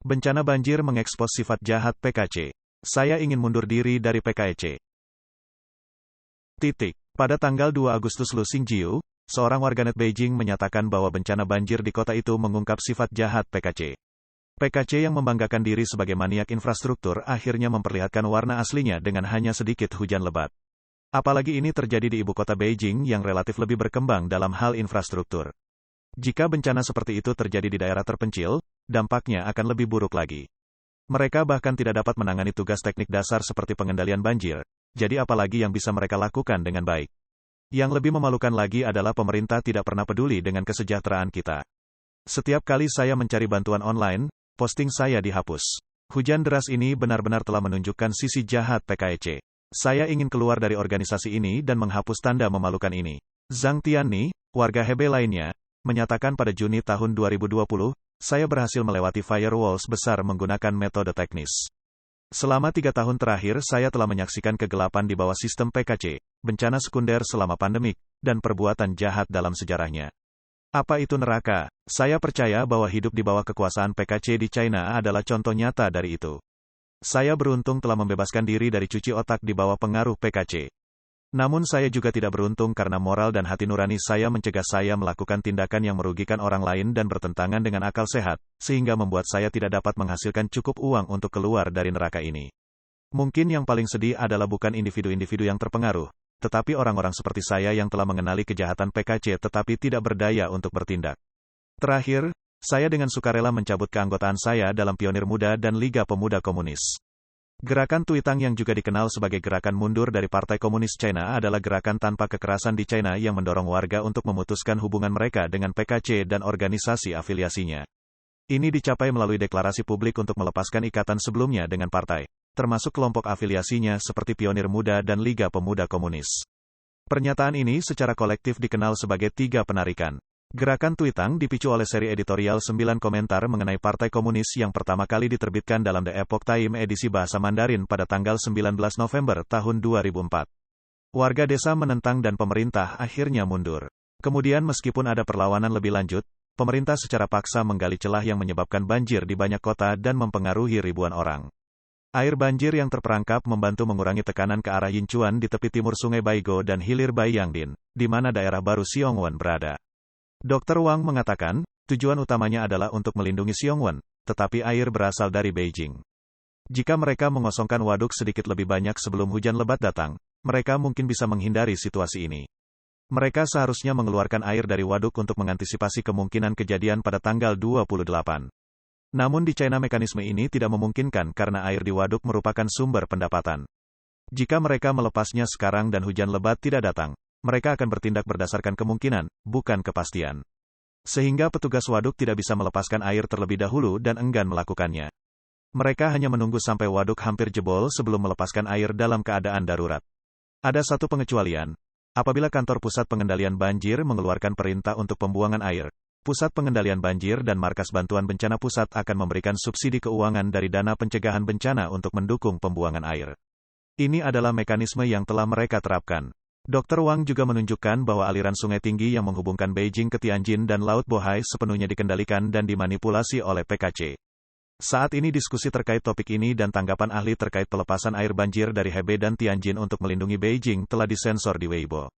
Bencana banjir mengekspos sifat jahat PKC. Saya ingin mundur diri dari PKC. Pada tanggal 2 Agustus Lu Xingjiu, seorang warganet Beijing menyatakan bahwa bencana banjir di kota itu mengungkap sifat jahat PKC. PKC yang membanggakan diri sebagai maniak infrastruktur akhirnya memperlihatkan warna aslinya dengan hanya sedikit hujan lebat. Apalagi ini terjadi di ibu kota Beijing yang relatif lebih berkembang dalam hal infrastruktur. Jika bencana seperti itu terjadi di daerah terpencil, dampaknya akan lebih buruk lagi. Mereka bahkan tidak dapat menangani tugas teknik dasar seperti pengendalian banjir, jadi apalagi yang bisa mereka lakukan dengan baik. Yang lebih memalukan lagi adalah pemerintah tidak pernah peduli dengan kesejahteraan kita. Setiap kali saya mencari bantuan online, posting saya dihapus. Hujan deras ini benar-benar telah menunjukkan sisi jahat PKC. Saya ingin keluar dari organisasi ini dan menghapus tanda memalukan ini. Zhang Tianni, warga Hebei lainnya, menyatakan pada Juni tahun 2020, saya berhasil melewati firewalls besar menggunakan metode teknis. Selama 3 tahun terakhir saya telah menyaksikan kegelapan di bawah sistem PKC, bencana sekunder selama pandemik, dan perbuatan jahat dalam sejarahnya. Apa itu neraka? Saya percaya bahwa hidup di bawah kekuasaan PKC di China adalah contoh nyata dari itu. Saya beruntung telah membebaskan diri dari cuci otak di bawah pengaruh PKC. Namun saya juga tidak beruntung karena moral dan hati nurani saya mencegah saya melakukan tindakan yang merugikan orang lain dan bertentangan dengan akal sehat, sehingga membuat saya tidak dapat menghasilkan cukup uang untuk keluar dari neraka ini. Mungkin yang paling sedih adalah bukan individu-individu yang terpengaruh, tetapi orang-orang seperti saya yang telah mengenali kejahatan PKC tetapi tidak berdaya untuk bertindak. Terakhir, saya dengan sukarela mencabut keanggotaan saya dalam Pionir Muda dan Liga Pemuda Komunis. Gerakan Tuitang yang juga dikenal sebagai gerakan mundur dari Partai Komunis China adalah gerakan tanpa kekerasan di China yang mendorong warga untuk memutuskan hubungan mereka dengan PKC dan organisasi afiliasinya. Ini dicapai melalui deklarasi publik untuk melepaskan ikatan sebelumnya dengan partai, termasuk kelompok afiliasinya seperti Pionir Muda dan Liga Pemuda Komunis. Pernyataan ini secara kolektif dikenal sebagai 3 penarikan. Gerakan Tuitang dipicu oleh seri editorial 9 komentar mengenai Partai Komunis yang pertama kali diterbitkan dalam The Epoch Time edisi bahasa Mandarin pada tanggal 19 November tahun 2004. Warga desa menentang dan pemerintah akhirnya mundur. Kemudian meskipun ada perlawanan lebih lanjut, pemerintah secara paksa menggali celah yang menyebabkan banjir di banyak kota dan mempengaruhi ribuan orang. Air banjir yang terperangkap membantu mengurangi tekanan ke arah Yinchuan di tepi timur Sungai Baigo dan hilir Baiyangdin, di mana daerah baru Xiongwan berada. Dr. Wang mengatakan, tujuan utamanya adalah untuk melindungi Xiongwan, tetapi air berasal dari Beijing. Jika mereka mengosongkan waduk sedikit lebih banyak sebelum hujan lebat datang, mereka mungkin bisa menghindari situasi ini. Mereka seharusnya mengeluarkan air dari waduk untuk mengantisipasi kemungkinan kejadian pada tanggal 28. Namun di China mekanisme ini tidak memungkinkan karena air di waduk merupakan sumber pendapatan. Jika mereka melepasnya sekarang dan hujan lebat tidak datang, mereka akan bertindak berdasarkan kemungkinan, bukan kepastian. Sehingga petugas waduk tidak bisa melepaskan air terlebih dahulu dan enggan melakukannya. Mereka hanya menunggu sampai waduk hampir jebol sebelum melepaskan air dalam keadaan darurat. Ada satu pengecualian. Apabila kantor pusat pengendalian banjir mengeluarkan perintah untuk pembuangan air, Pusat Pengendalian Banjir dan Markas Bantuan Bencana Pusat akan memberikan subsidi keuangan dari dana pencegahan bencana untuk mendukung pembuangan air. Ini adalah mekanisme yang telah mereka terapkan. Dr. Wang juga menunjukkan bahwa aliran sungai tinggi yang menghubungkan Beijing ke Tianjin dan Laut Bohai sepenuhnya dikendalikan dan dimanipulasi oleh PKC. Saat ini diskusi terkait topik ini dan tanggapan ahli terkait pelepasan air banjir dari Hebei dan Tianjin untuk melindungi Beijing telah disensor di Weibo.